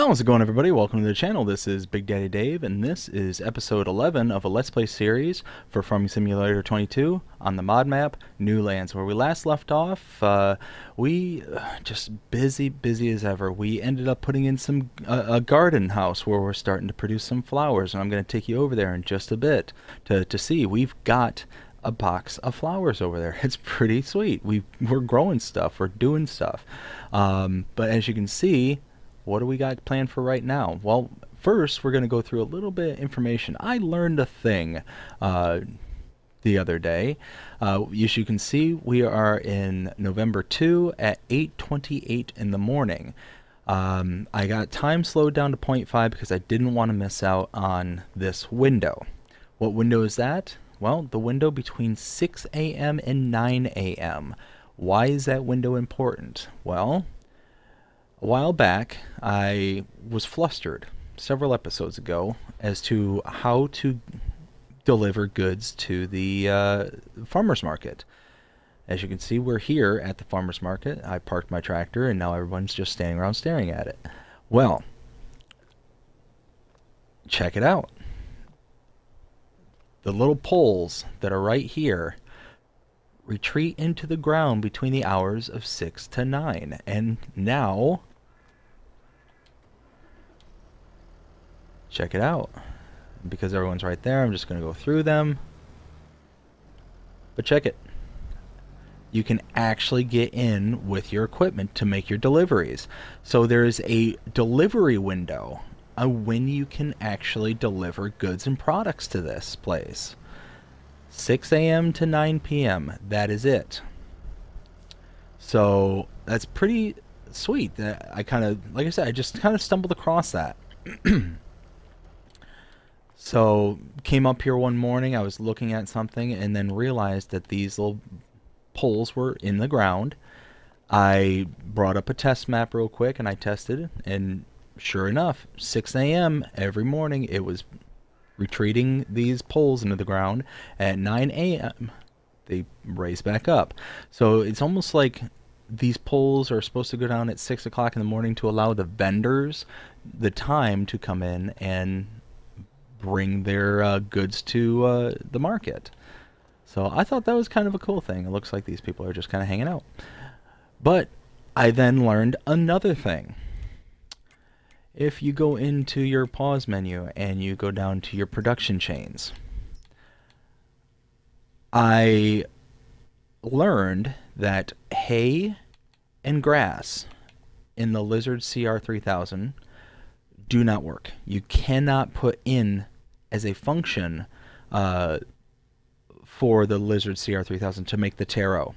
How's it going, everybody? Welcome to the channel. This is Big Daddy Dave, and this is episode 11 of a Let's Play series for Farming Simulator 22 on the mod map New Lands. Where we last left off, we just busy as ever. We ended up putting in some a garden house where we're starting to produce some flowers, and I'm going to take you over there in just a bit to see. We've got a box of flowers over there. It's pretty sweet. We're growing stuff. We're doing stuff. But as you can see, what do we got planned for right now? Well, first we're going to go through a little bit of information. I learned a thing the other day. As you can see, we are in November 2 at 8:28 in the morning. I got time slowed down to 0.5 because I didn't want to miss out on this window. What window is that? Well, the window between 6 a.m. and 9 a.m. Why is that window important? Well, a while back, I was flustered several episodes ago as to how to deliver goods to the farmer's market. As you can see, we're here at the farmer's market. I parked my tractor, and now everyone's just standing around staring at it. Well, check it out. The little poles that are right here retreat into the ground between the hours of 6 to 9. And now, check it out. Because everyone's right there, I'm just going to go through them. But check it. You can actually get in with your equipment to make your deliveries. So there's a delivery window when you can actually deliver goods and products to this place. 6 a.m. to 9 p.m. That is it. So that's pretty sweet. That I kind of, like I said, I just kind of stumbled across that. So came up here one morning, I was looking at something and then realized that these little poles were in the ground. I brought up a test map real quick and I tested it, and sure enough, 6 a.m. every morning it was retreating these poles into the ground. At 9 a.m. they raise back up. So it's almost like these poles are supposed to go down at 6 o'clock in the morning to allow the vendors the time to come in and bring their goods to the market. So I thought that was kind of a cool thing. It looks like these people are just kind of hanging out. But I then learned another thing. If you go into your pause menu and you go down to your production chains, I learned that hay and grass in the Lizard CR3000 do not work. You cannot put in as a function for the Lizard CR3000 to make the Terr'o.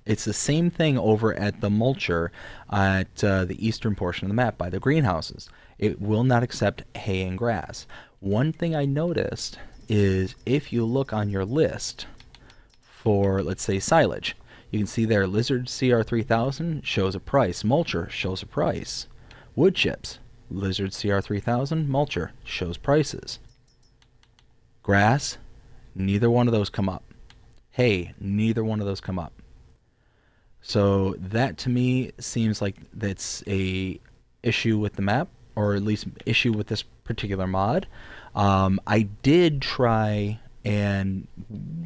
It's the same thing over at the mulcher at the eastern portion of the map by the greenhouses. It will not accept hay and grass. One thing I noticed is if you look on your list for, let's say, silage, you can see there Lizard CR3000 shows a price, mulcher shows a price. Wood chips, Lizard CR3000, mulcher shows prices. Grass, neither one of those come up. Hay, neither one of those come up. So that to me seems like that's a issue with the map, or at least issue with this particular mod. I did try and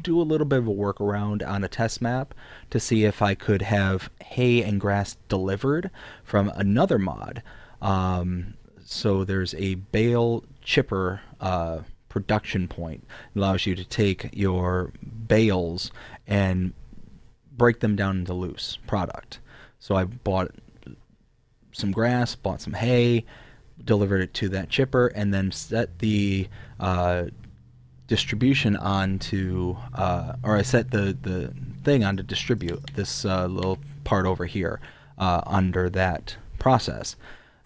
do a little bit of a workaround on a test map to see if I could have hay and grass delivered from another mod. So there's a bale chipper production point. It allows you to take your bales and break them down into loose product. So I bought some grass, bought some hay, delivered it to that chipper, and then set the distribution onto, or I set the thing on to distribute this little part over here under that process.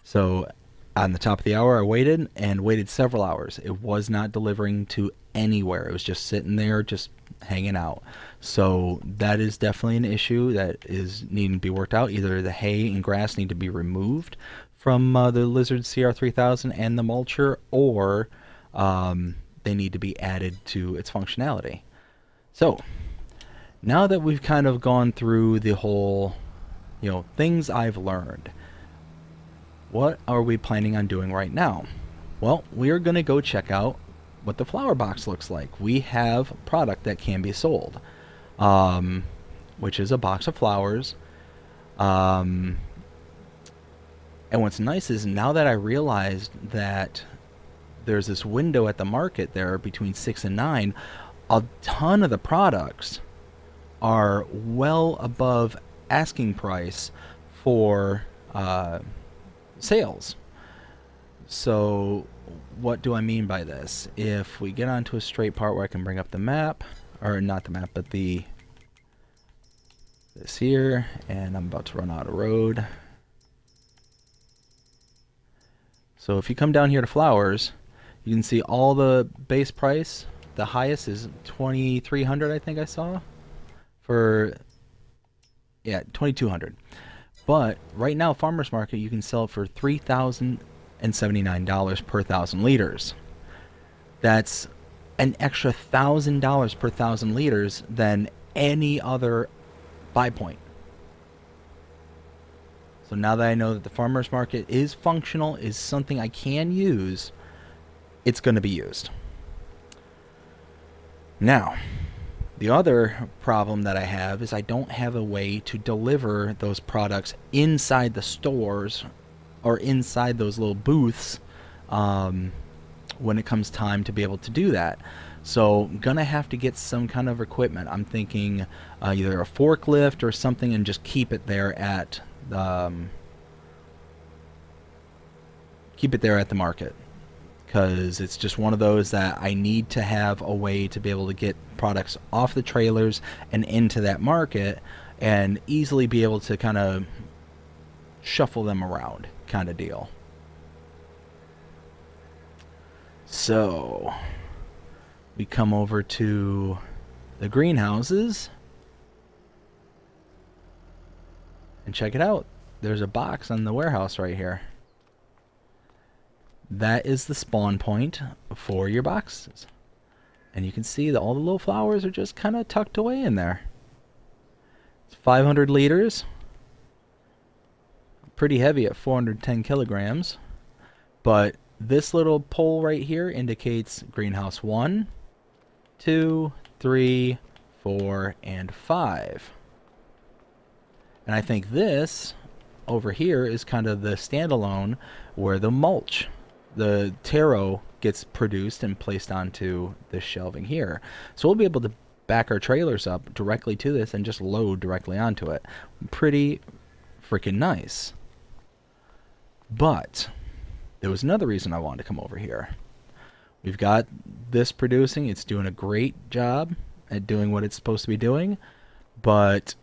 So on the top of the hour, I waited several hours. It was not delivering to anywhere. It was just sitting there, just hanging out. So that is definitely an issue that is needing to be worked out. Either the hay and grass need to be removed from the Lizard CR3000 and the mulcher, or they need to be added to its functionality. So now that we've kind of gone through the whole, things I've learned, what are we planning on doing right now? Well, we are going to go check out what the flower box looks like. We have a product that can be sold, which is a box of flowers. And what's nice is now that I realized that there's this window at the market there between 6 and 9, a ton of the products are well above asking price for sales. So what do I mean by this? If we get onto a straight part where I can bring up the map, or not the map, but this here, and I'm about to run out of road. So if you come down here to flowers, you can see all the base price. The highest is 2,300, I think I saw. For, yeah, 2,200. But right now, farmers market, you can sell it for $3,079 per 1,000 liters. That's an extra $1,000 per 1,000 liters than any other buy point. So now that I know that the farmers market is functional, is something I can use, it's going to be used. Now, the other problem that I have is I don't have a way to deliver those products inside the stores or inside those little booths when it comes time to be able to do that. So I'm going to have to get some kind of equipment. I'm thinking either a forklift or something and just keep it there at the market. Because it's just one of those that I need to have a way to be able to get products off the trailers and into that market and easily be able to kind of shuffle them around kind of deal. So we come over to the greenhouses and check it out. There's a box on the warehouse right here. That is the spawn point for your boxes. And you can see that all the little flowers are just kind of tucked away in there. It's 500 liters. Pretty heavy at 410 kilograms. But this little pole right here indicates greenhouse 1, 2, 3, 4, and 5. And I think this over here is kind of the standalone where the mulch, the Terr'o, gets produced and placed onto this shelving here. So we'll be able to back our trailers up directly to this and just load directly onto it. Pretty freaking nice. But there was another reason I wanted to come over here. We've got this producing. It's doing a great job at doing what it's supposed to be doing. But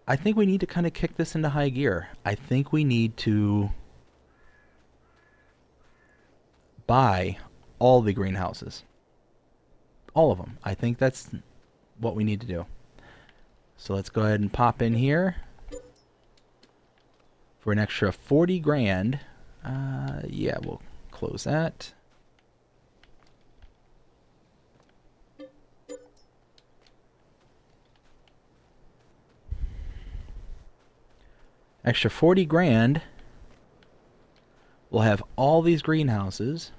I think we need to kind of kick this into high gear. I think we need to buy all the greenhouses. All of them. I think that's what we need to do. So let's go ahead and pop in here for an extra 40 grand. Yeah, we'll close that. Extra 40 grand. We'll have all these greenhouses.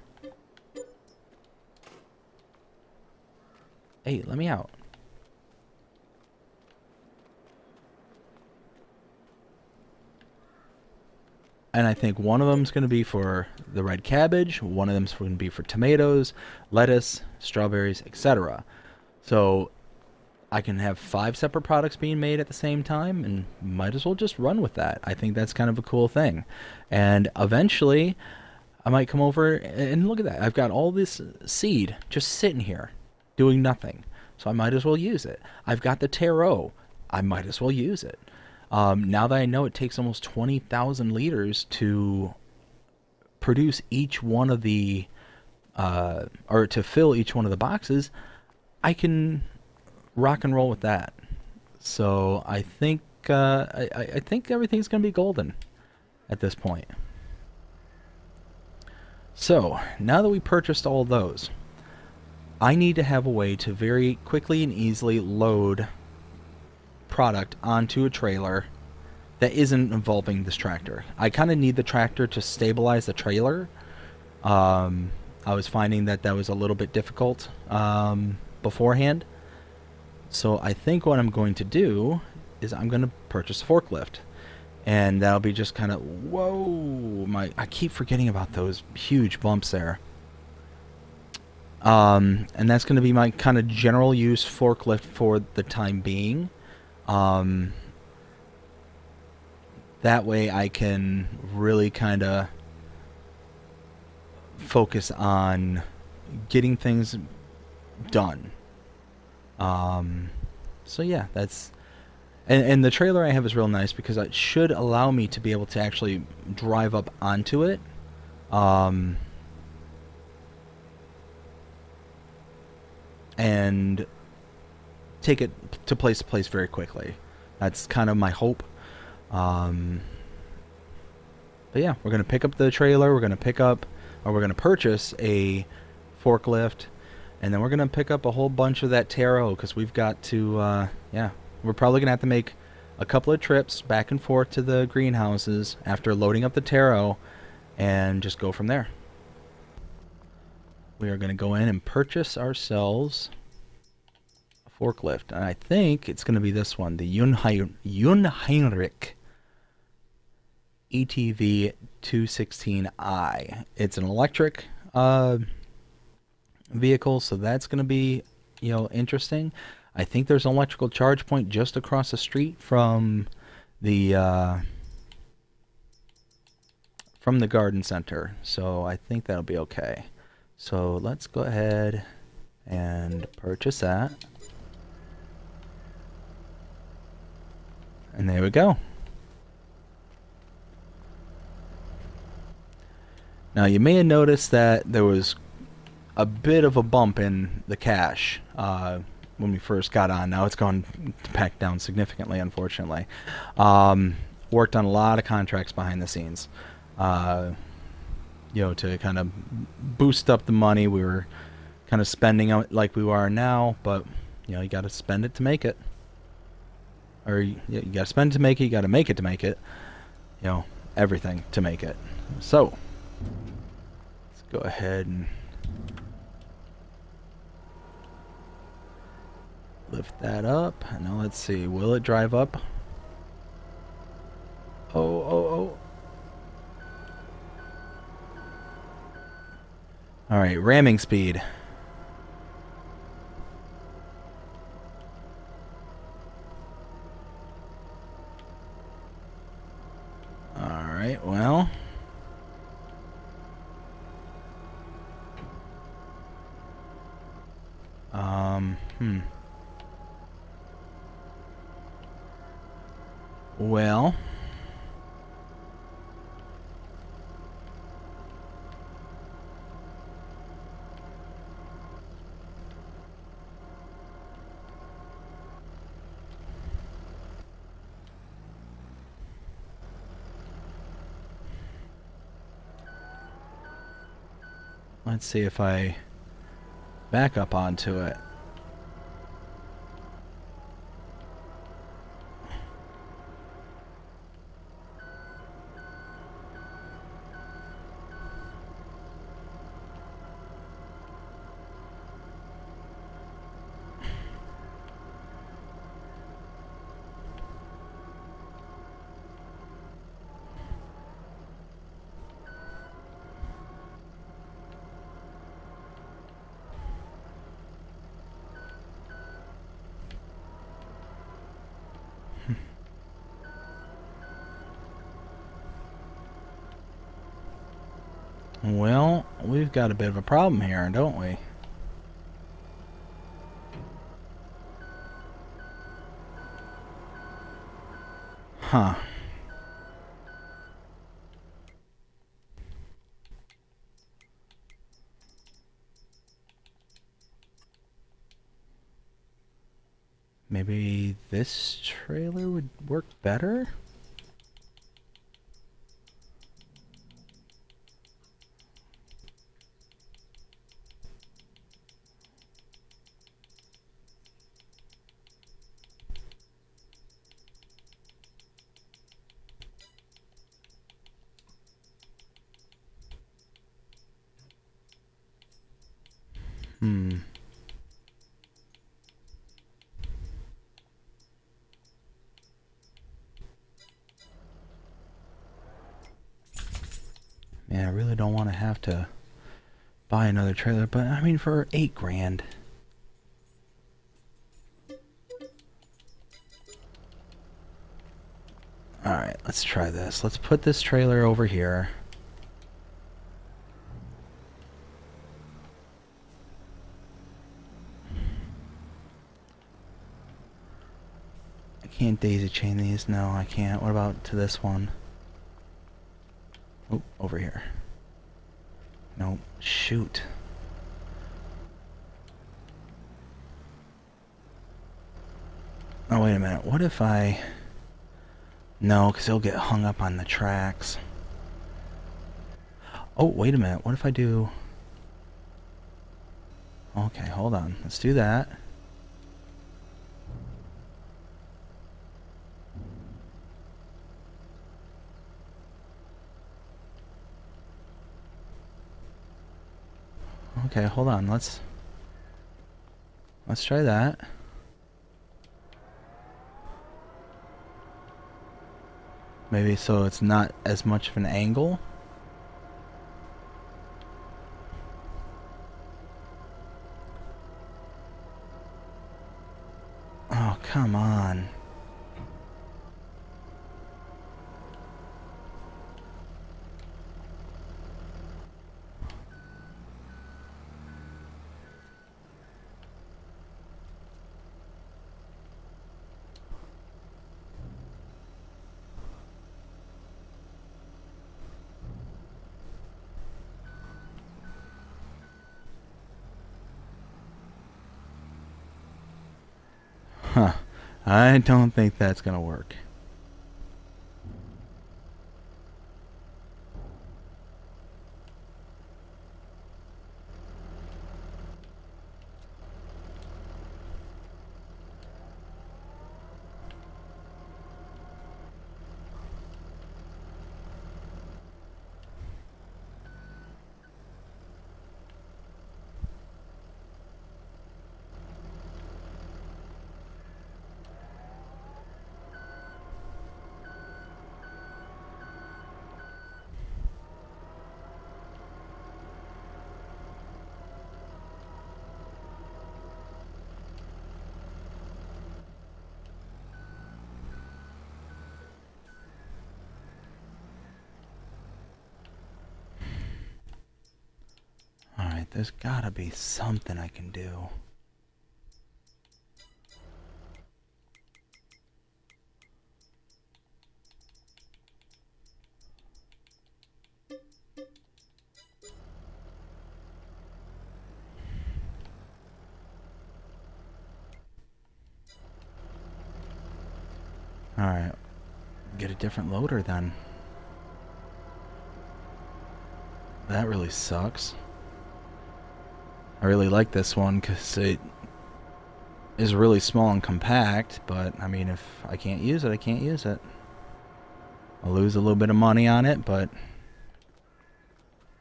Hey, let me out. And I think one of them is going to be for the red cabbage, one of them is going to be for tomatoes, lettuce, strawberries, etc. So I can have 5 separate products being made at the same time, and might as well just run with that. I think that's kind of a cool thing. And eventually, I might come over and look at that. I've got all this seed just sitting here, doing nothing. So I might as well use it. I've got the Terr'o. I might as well use it. Now that I know it takes almost 20,000 liters to produce each one of the, or to fill each one of the boxes, I can rock and roll with that. So I think I think everything's going to be golden at this point. So now that we purchased all those, I need to have a way to very quickly and easily load product onto a trailer that isn't involving this tractor. I kind of need the tractor to stabilize the trailer. I was finding that was a little bit difficult beforehand. So I think what I'm going to do is I'm going to purchase a forklift. And that'll be just kind of, whoa, I keep forgetting about those huge bumps there. And that's going to be my kind of general use forklift for the time being. That way I can really kind of focus on getting things done. So yeah, that's... And the trailer I have is real nice because it should allow me to be able to actually drive up onto it. And take it to place to place very quickly. That's kind of my hope. But yeah, we're going to pick up the trailer. We're going to purchase a forklift. And then we're going to pick up a whole bunch of that Terr'o because we've got to, yeah. We're probably going to have to make a couple of trips back and forth to the greenhouses after loading up the Terr'o and just go from there. We are going to go in and purchase ourselves a forklift. And I think it's going to be this one, the Jungheinrich ETV 216i. It's an electric vehicle, so that's going to be, interesting. I think there's an electrical charge point just across the street from the garden center, so I think that'll be okay. So let's go ahead and purchase that. And there we go. Now you may have noticed that there was a bit of a bump in the cash when we first got on. Now it's gone back down significantly, unfortunately. Worked on a lot of contracts behind the scenes, to kind of boost up the money. We were kind of spending out like we are now, but you got to spend it to make it, or you got to spend it to make it. You got to make it to make it. Everything to make it. So let's go ahead and lift that up. Now let's see. Will it drive up? Oh. Alright, ramming speed. Alright, well. Well, let's see if I back up onto it. Well, we've got a bit of a problem here, don't we? Huh. Maybe this trailer would work better? Man, I really don't want to have to buy another trailer, but I mean for 8 grand. Alright, let's try this. Let's put this trailer over here. I can't daisy chain these. No, I can't. What about to this one? Oh, over here. No, shoot. Oh, wait a minute. What if I... No, because he'll get hung up on the tracks. Oh, wait a minute. What if I do... Okay, hold on. Let's do that. Okay, hold on. Let's try that. Maybe so it's not as much of an angle. Oh, come on. Huh. I don't think that's gonna work. Alright, there's gotta be something I can do. Alright, get a different loader then. That really sucks. I really like this one because it is really small and compact, but I mean, if I can't use it, I can't use it. I'll lose a little bit of money on it, but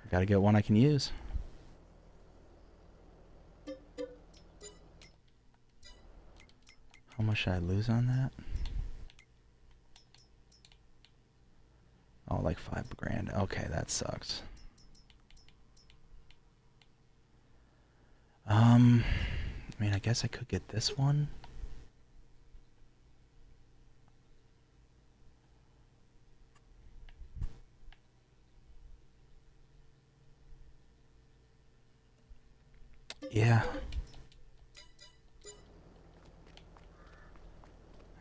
I gotta get one I can use. How much should I lose on that? Oh, like 5 grand. Okay, that sucks. I mean, I guess I could get this one. Yeah.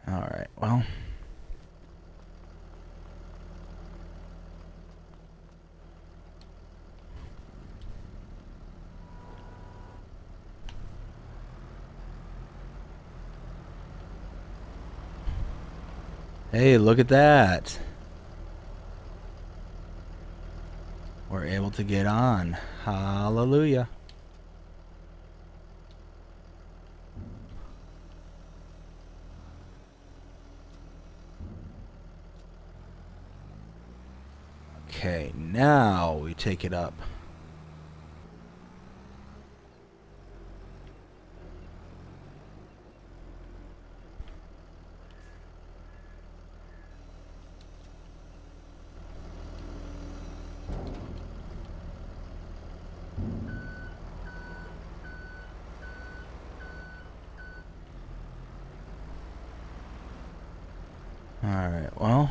Alright, well. Hey, look at that. We're able to get on. Hallelujah. Okay, now we take it up. Alright, well.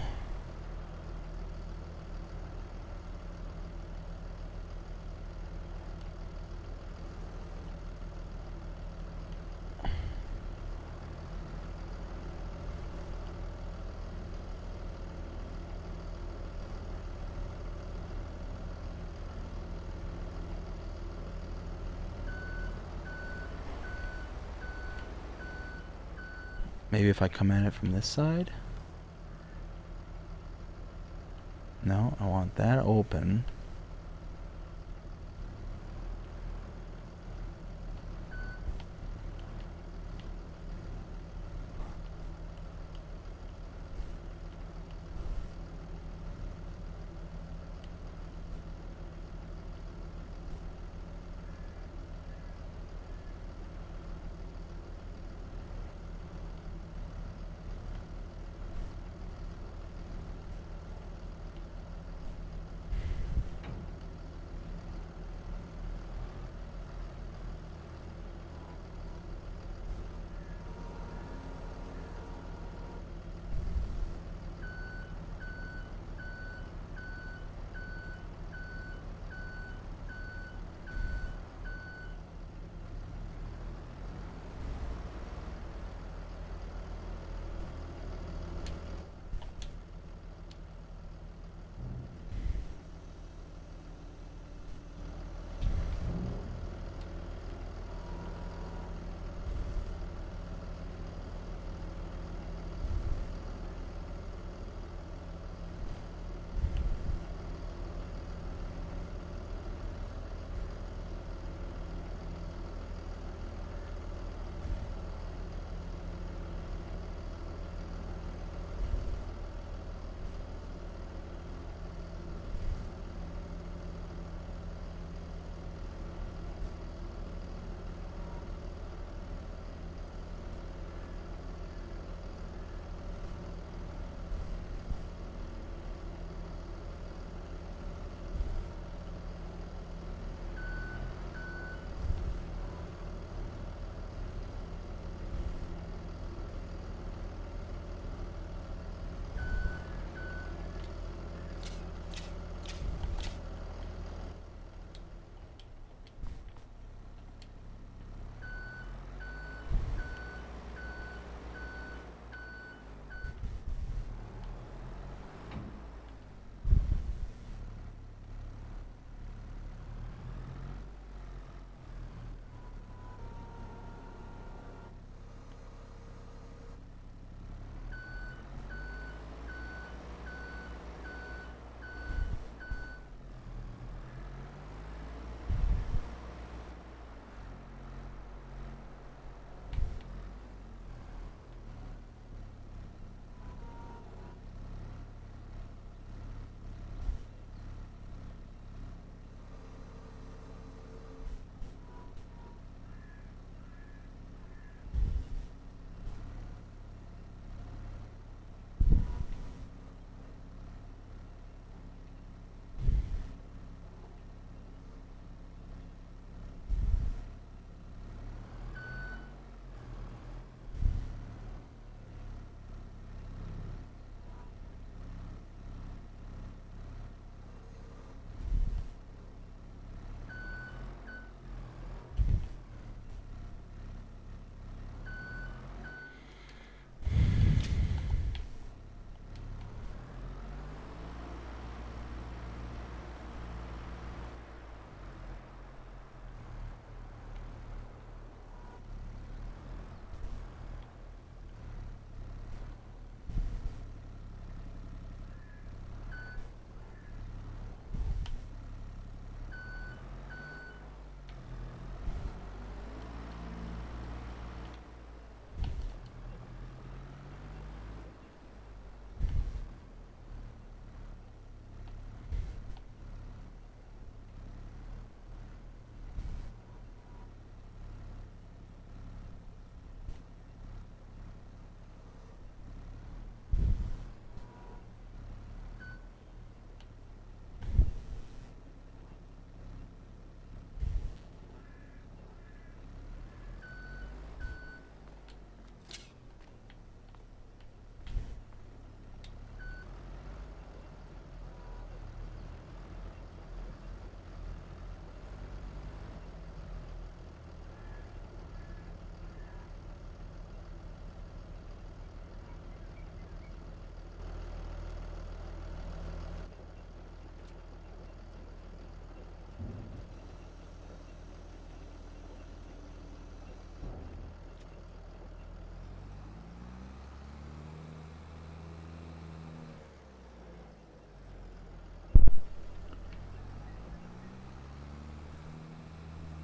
Maybe if I come at it from this side? No, I want that open.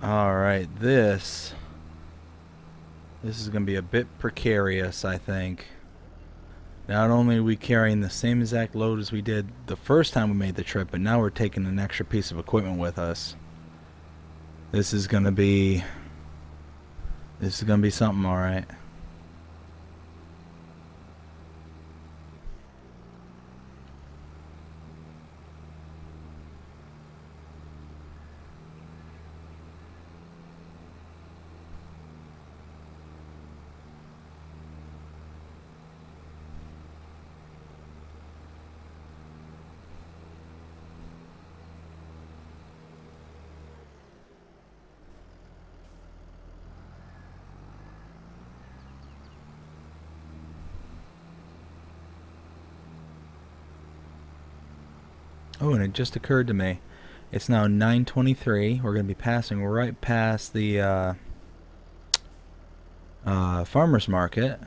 Alright, this is going to be a bit precarious, I think. Not only are we carrying the same exact load as we did the first time we made the trip, but now we're taking an extra piece of equipment with us. This is going to be something, alright. Oh, and it just occurred to me. It's now 9:23. We're going to be passing right past the farmer's market.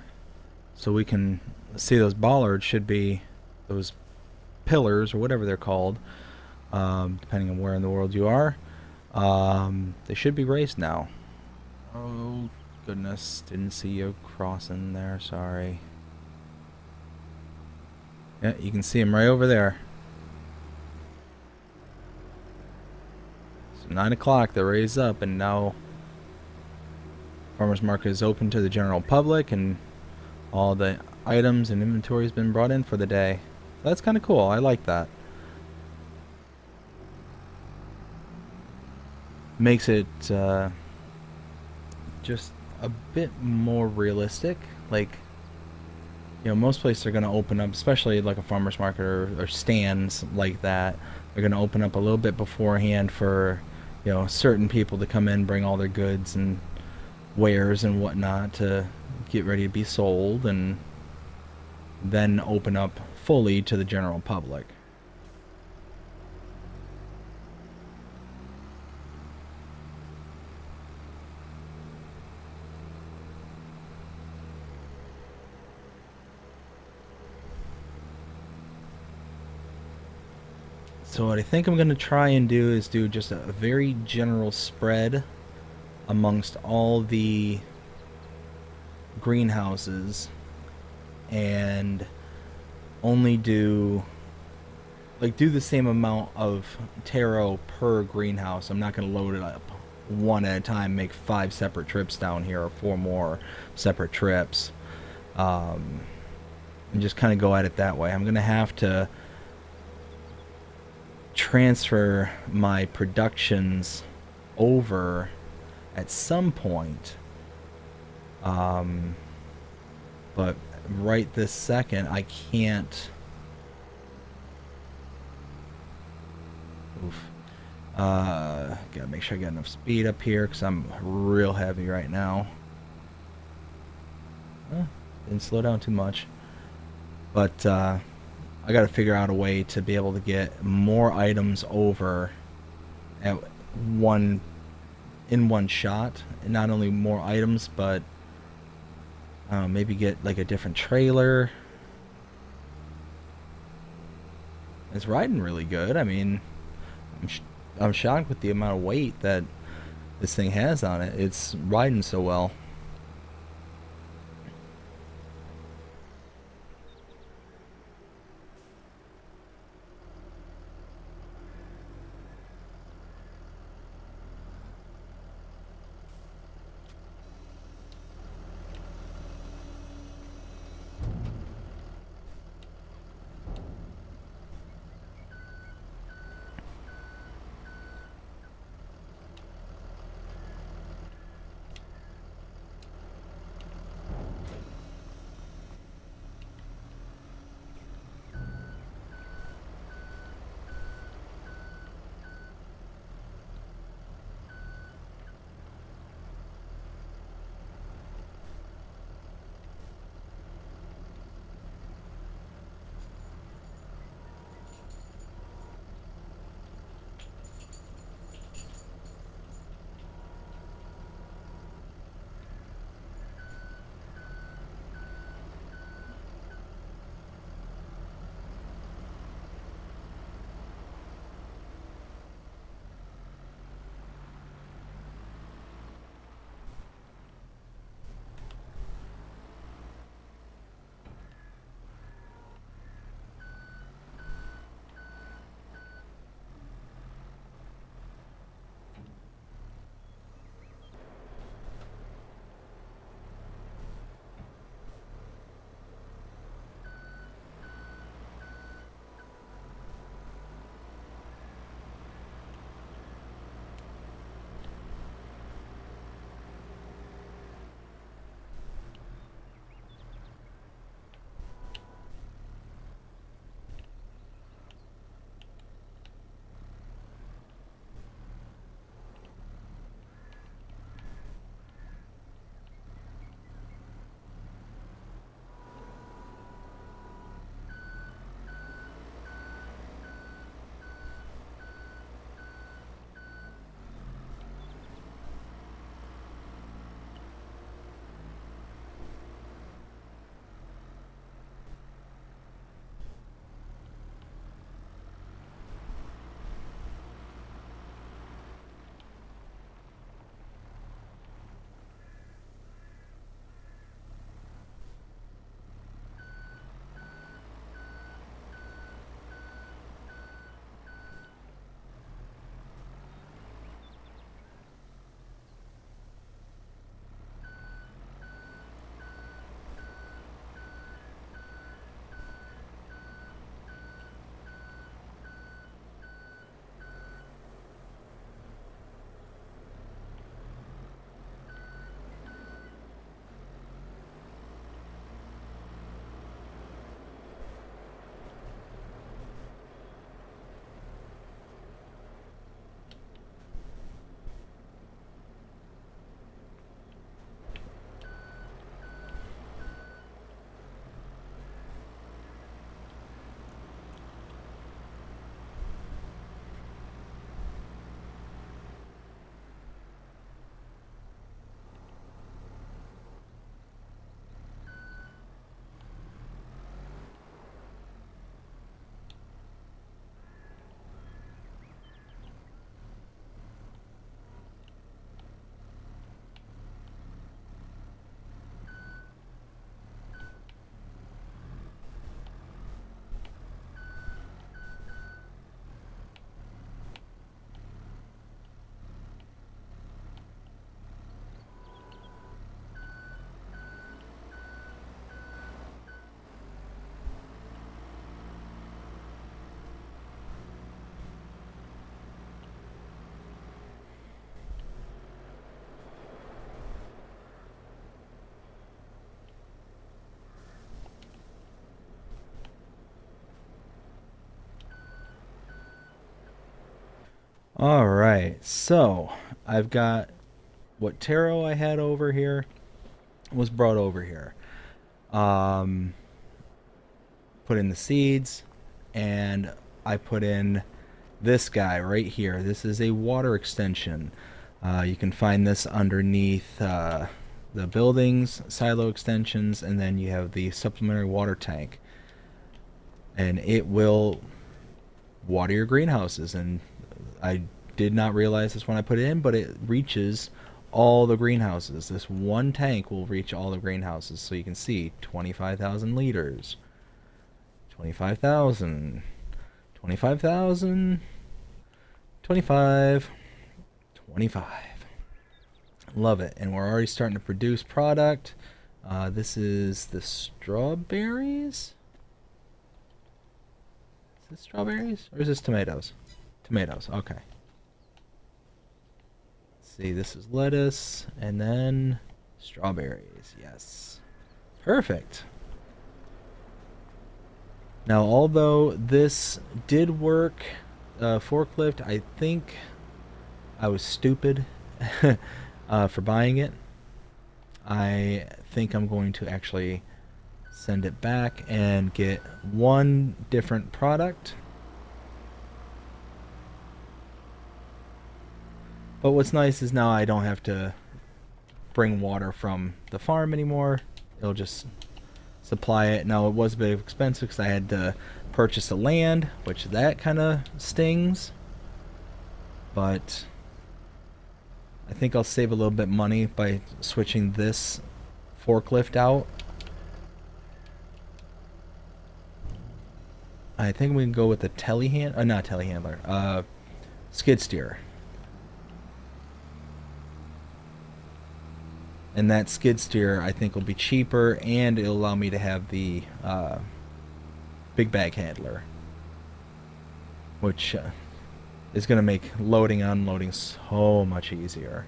So we can see those bollards should be those pillars or whatever they're called, depending on where in the world you are. They should be raised now. Oh, goodness. Didn't see you crossing there. Sorry. Yeah, you can see them right over there. 9 o'clock, they're raised up, and now farmers market is open to the general public, and all the items and inventory has been brought in for the day. So that's kind of cool. I like that. Makes it just a bit more realistic. Like, you know, most places are going to open up, especially like a farmer's market or stands like that. They're going to open up a little bit beforehand for, you know, certain people to come in, bring all their goods and wares and whatnot to get ready to be sold, and then open up fully to the general public. So what I think I'm going to try and do is do just a very general spread amongst all the greenhouses, and only do the same amount of Terr'o per greenhouse. I'm not going to load it up one at a time, make 5 separate trips down here, or 4 more separate trips, and just kind of go at it that way. I'm going to have to transfer my productions over at some point, but right this second I can't. Gotta make sure I got enough speed up here because I'm real heavy right now. Didn't slow down too much, but I gotta figure out a way to be able to get more items over at in one shot, and not only more items, but maybe get like a different trailer. It's riding really good. I mean, I'm shocked with the amount of weight that this thing has on it. It's riding so well. All right, so I've got what Terr'o I had over here was brought over here. Um, put in the seeds, and I put in this guy right here. This is a water extension. You can find this underneath the buildings, silo extensions, and then you have the supplementary water tank. And it will water your greenhouses. And I did not realize this when I put it in, but it reaches all the greenhouses. This one tank will reach all the greenhouses. So you can see 25,000 liters, 25,000, 25,000, 25, 25. Love it. And we're already starting to produce product. This is the strawberries. Is this strawberries or is this tomatoes? Tomatoes, okay. Let's see, this is lettuce and then strawberries, yes. Perfect. Now, although this did work, forklift, I think I was stupid for buying it. I think I'm going to actually send it back and get one different product. But what's nice is now I don't have to bring water from the farm anymore. It'll just supply it. Now, it was a bit expensive because I had to purchase the land, which that kind of stings. But I think I'll save a little bit money by switching this forklift out. I think we can go with the not telehandler, skid steer. And that skid steer I think will be cheaper, and it'll allow me to have the big bag handler, which is going to make loading and unloading so much easier.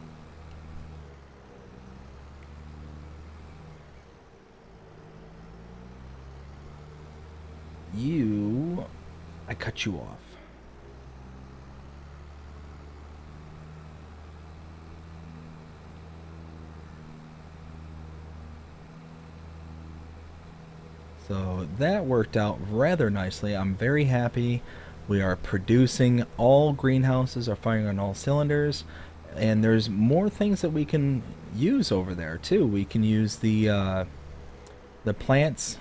I cut you off. So that worked out rather nicely. I'm very happy. We are producing. All greenhouses are firing on all cylinders, and there's more things that we can use over there too. We can use the plants,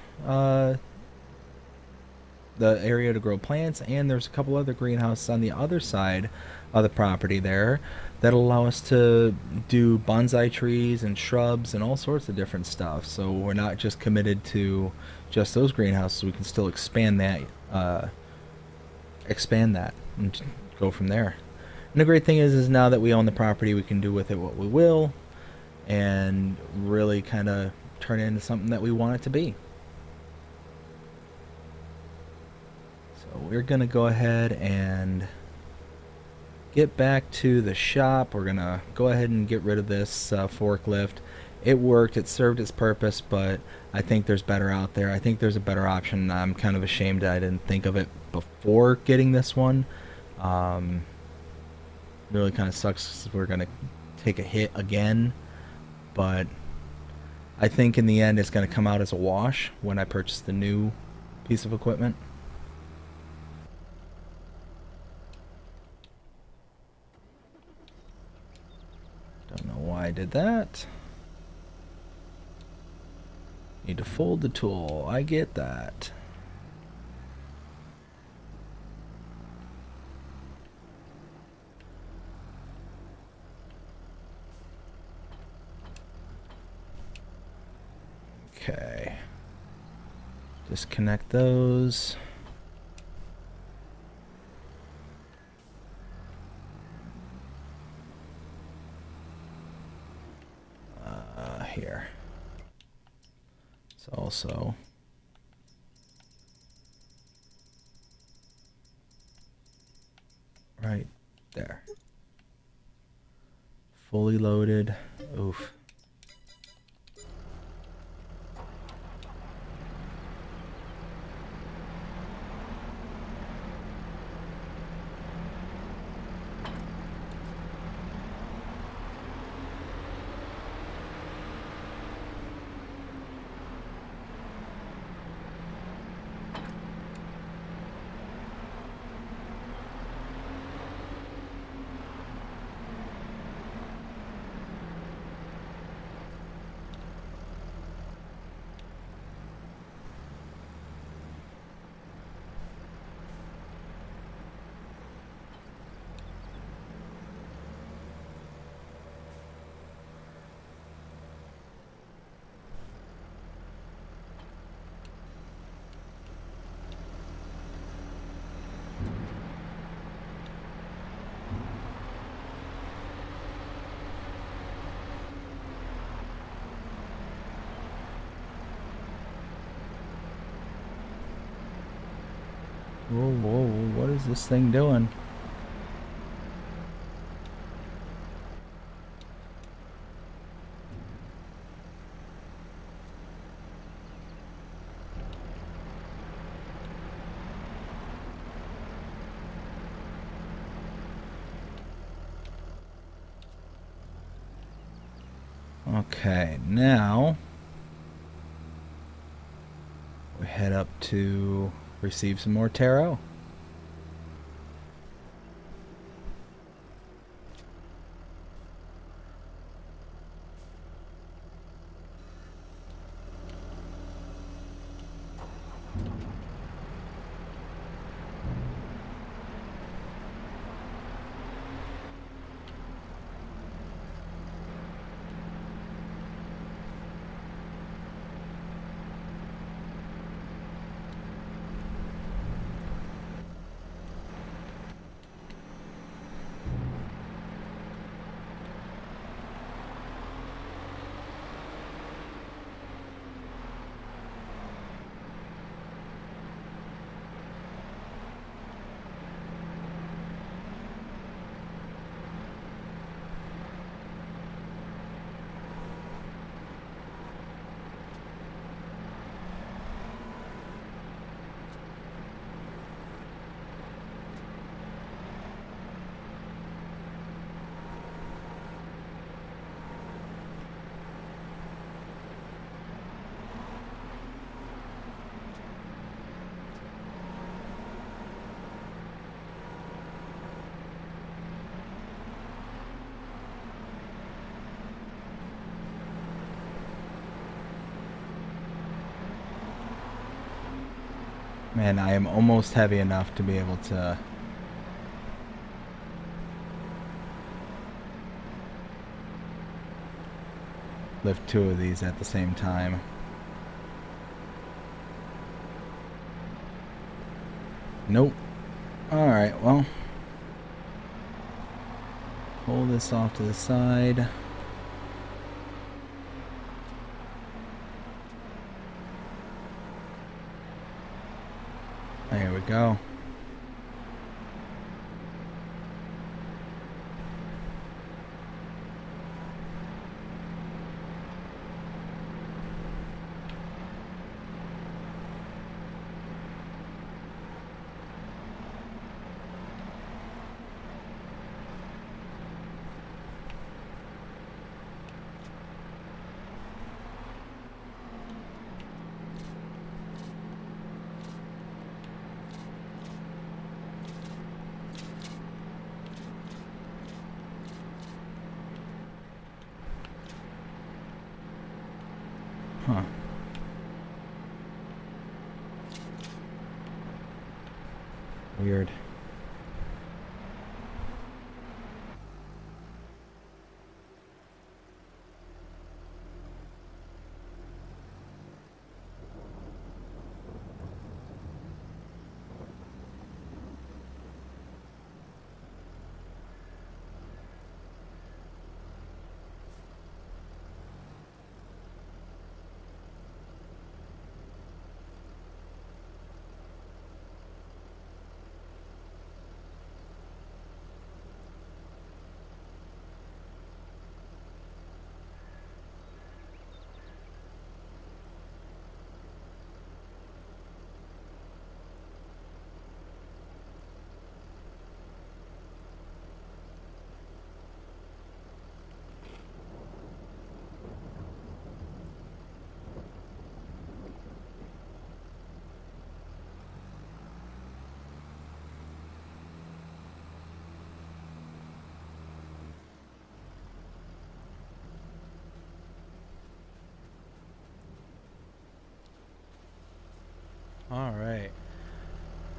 the area to grow plants, and there's a couple other greenhouses on the other side of the property there that'll allow us to do bonsai trees and shrubs and all sorts of different stuff. So we're not just committed to just those greenhouses. We can still expand that and go from there. And the great thing is now that we own the property, we can do with it what we will and really kind of turn it into something that we want it to be. So we're gonna go ahead and get back to the shop. We're gonna go ahead and get rid of this forklift. It worked, it served its purpose, but I think there's better out there. I think there's a better option. I'm kind of ashamed that I didn't think of it before getting this one. Really kind of sucks. We're gonna take a hit again, but I think in the end it's gonna come out as a wash when I purchase the new piece of equipment. Don't know why I did that. Need to fold the tool. I get that. Okay. Disconnect those. Here. It's also right there. Fully loaded. Oof. Whoa, whoa, what is this thing doing? Okay, now we head up to receive some more Terr'o. Man, I am almost heavy enough to be able to lift two of these at the same time. Nope. Alright, well. Pull this off to the side. There we go. Huh. Weird. Alright.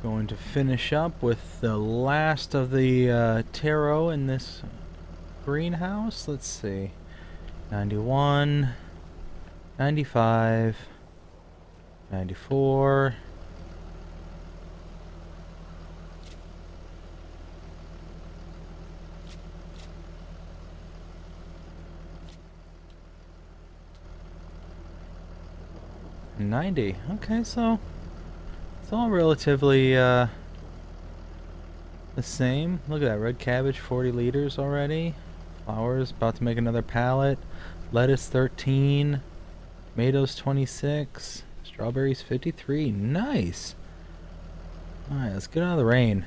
Going to finish up with the last of the Terr'o in this greenhouse. Let's see. 91, 95, 94. $90. Okay, so it's all relatively The same. Look at that. Red cabbage, 40 liters already. Flowers, about to make another pallet. Lettuce, 13. Tomatoes, 26. Strawberries, 53. Nice. Alright, let's get out of the rain.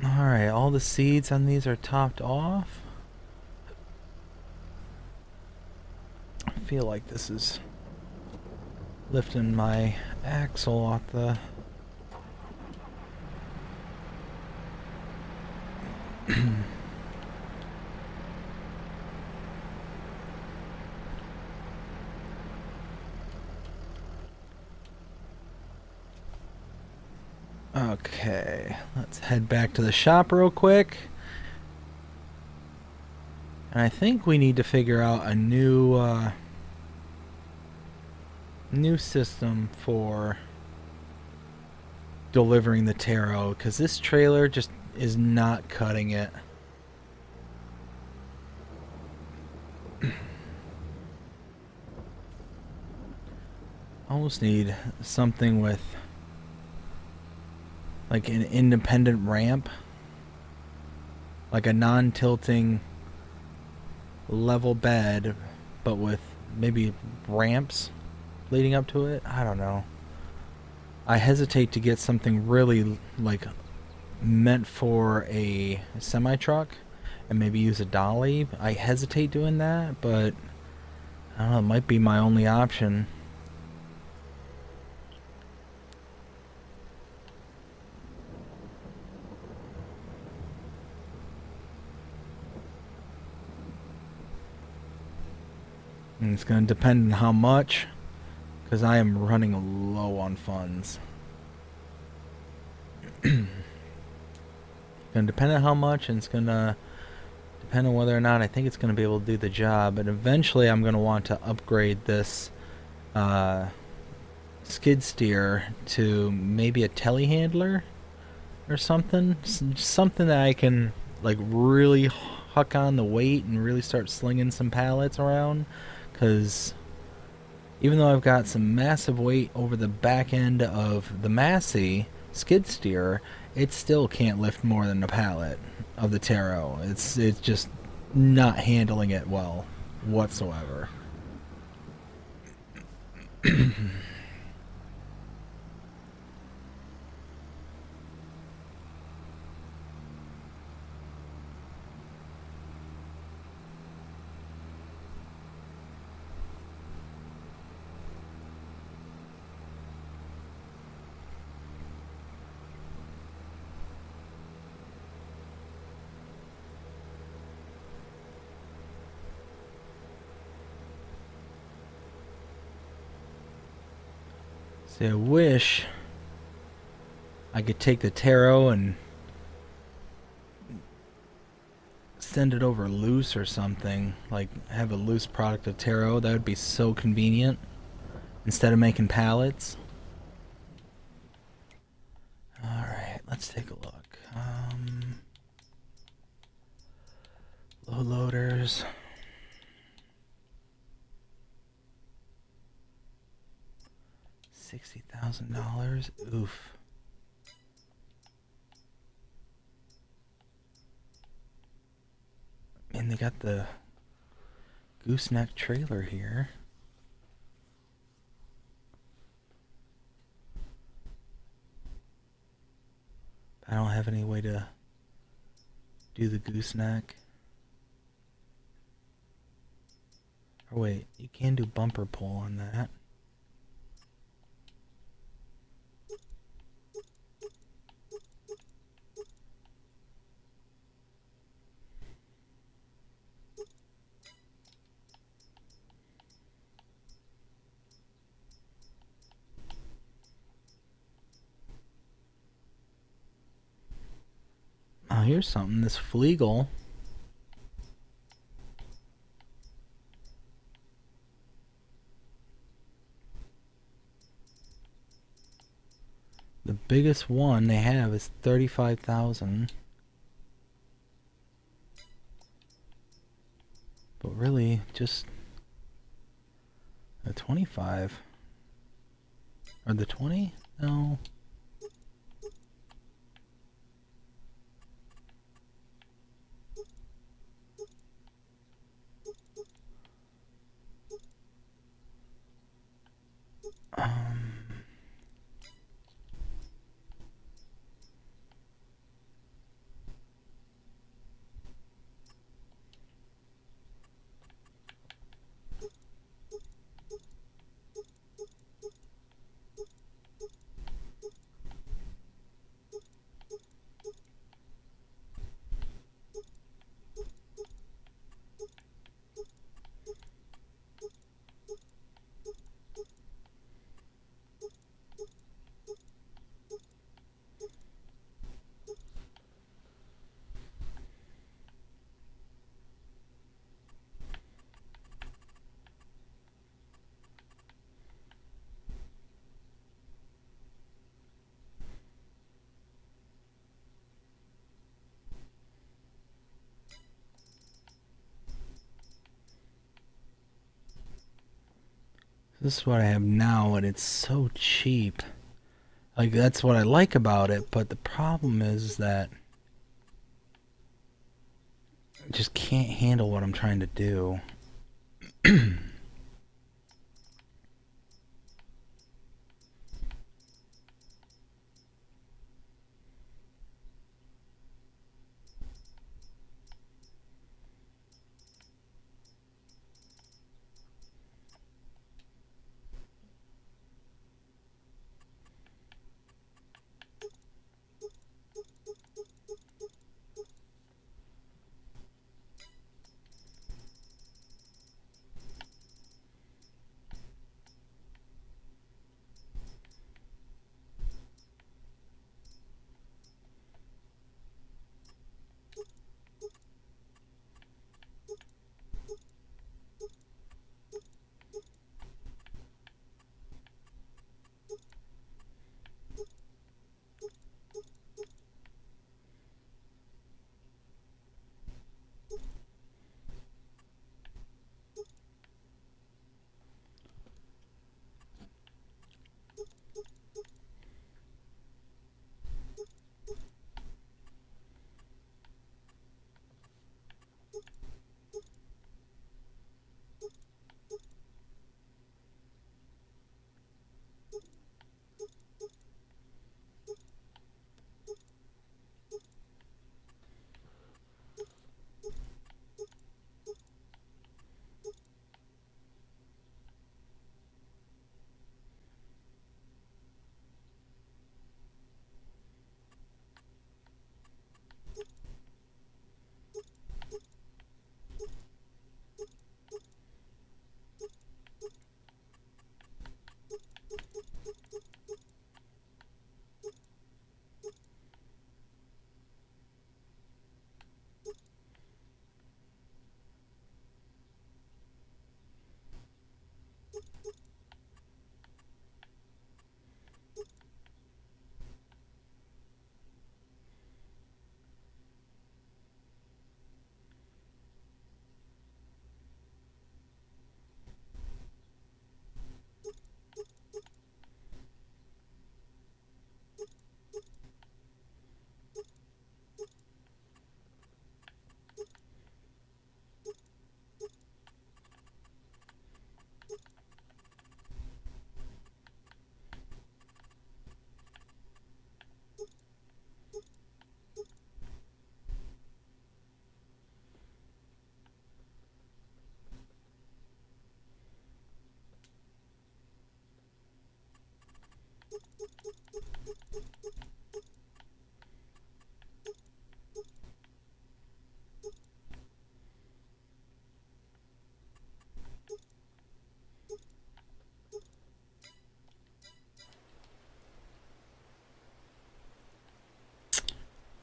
Alright, all the seeds on these are topped off. I feel like this is lifting my axle off the... Okay, let's head back to the shop real quick. And I think we need to figure out a new system for delivering the Terr'o, because this trailer just is not cutting it. Almost need something with like an independent ramp, like a non-tilting level bed, but with maybe ramps leading up to it. I don't know. I hesitate to get something really like meant for a semi-truck and maybe use a dolly. I hesitate doing that, but I don't know, it might be my only option. And it's going to depend on how much, because I am running low on funds. Going to depend on how much, and it's going to depend on whether or not I think it's going to be able to do the job. But eventually I'm going to want to upgrade this skid steer to maybe a telehandler or something. Something that I can like really huck on the weight and really start slinging some pallets around. Because even though I've got some massive weight over the back end of the Massey skid steer, it still can't lift more than a pallet of the Terr'o. It's just not handling it well whatsoever. See, I wish I could take the Terr'o and send it over loose or something. Like, have a loose product of Terr'o. That would be so convenient. Instead of making pallets. Alright, let's take a look. Low loaders. $60,000. Oof. And they got the gooseneck trailer here. I don't have any way to do the gooseneck. Or wait, you can do bumper pull on that. Oh, here's something. This Fleagle. The biggest one they have is 35,000. But really, just The 25. Or the 20? No. This is what I have now, and it's so cheap. Like, that's what I like about it, but the problem is that I just can't handle what I'm trying to do.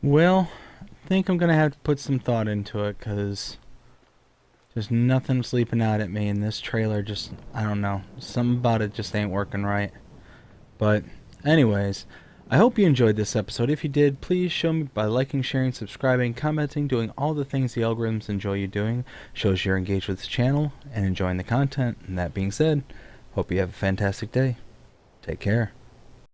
Well, I think I'm gonna have to put some thought into it, because there's nothing sleeping out at me, and this trailer just, I don't know, something about it just ain't working right. But anyways, I hope you enjoyed this episode. If you did, please show me by liking, sharing, subscribing, commenting, doing all the things the algorithms enjoy you doing. Shows you're engaged with the channel and enjoying the content. And that being said, Hope you have a fantastic day. Take care.